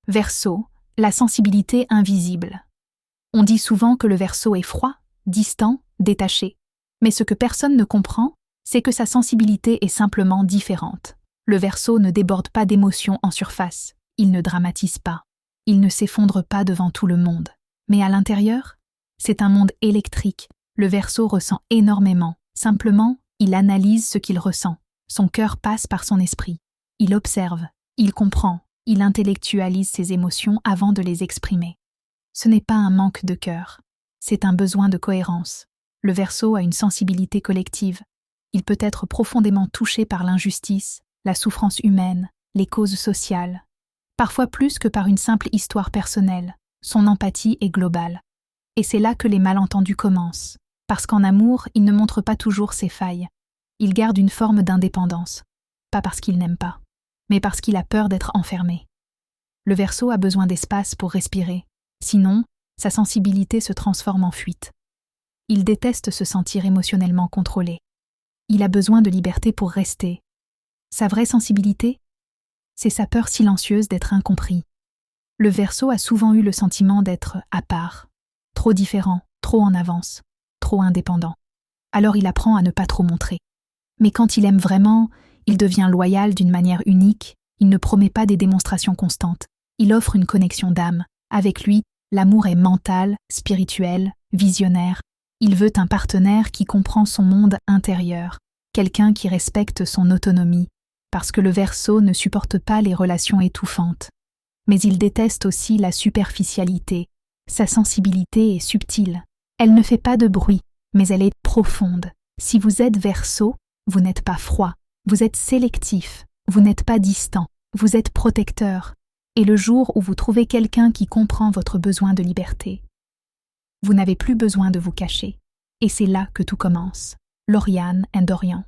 Verseau, la sensibilité invisible. On dit souvent que le Verseau est froid, distant, détaché. Mais ce que personne ne comprend, c'est que sa sensibilité est simplement différente. Le Verseau ne déborde pas d'émotions en surface, il ne dramatise pas, il ne s'effondre pas devant tout le monde. Mais à l'intérieur, c'est un monde électrique. Le Verseau ressent énormément. Simplement, il analyse ce qu'il ressent. Son cœur passe par son esprit. Il observe, il comprend, il intellectualise ses émotions avant de les exprimer. Ce n'est pas un manque de cœur, c'est un besoin de cohérence. Le Verseau a une sensibilité collective. Il peut être profondément touché par l'injustice, la souffrance humaine, les causes sociales. Parfois plus que par une simple histoire personnelle. Son empathie est globale. Et c'est là que les malentendus commencent. Parce qu'en amour, il ne montre pas toujours ses failles. Il garde une forme d'indépendance. Pas parce qu'il n'aime pas, mais parce qu'il a peur d'être enfermé. Le Verseau a besoin d'espace pour respirer. Sinon, sa sensibilité se transforme en fuite. Il déteste se sentir émotionnellement contrôlé. Il a besoin de liberté pour rester. Sa vraie sensibilité, c'est sa peur silencieuse d'être incompris. Le Verseau a souvent eu le sentiment d'être à part, trop différent, trop en avance, trop indépendant. Alors il apprend à ne pas trop montrer. Mais quand il aime vraiment, il devient loyal d'une manière unique, il ne promet pas des démonstrations constantes. Il offre une connexion d'âme. Avec lui, l'amour est mental, spirituel, visionnaire. Il veut un partenaire qui comprend son monde intérieur, quelqu'un qui respecte son autonomie, parce que le Verseau ne supporte pas les relations étouffantes. Mais il déteste aussi la superficialité. Sa sensibilité est subtile. Elle ne fait pas de bruit, mais elle est profonde. Si vous êtes Verseau, vous n'êtes pas froid, vous êtes sélectif, vous n'êtes pas distant, vous êtes protecteur. Et le jour où vous trouvez quelqu'un qui comprend votre besoin de liberté, vous n'avez plus besoin de vous cacher. Et c'est là que tout commence. Lauriane and Dorian.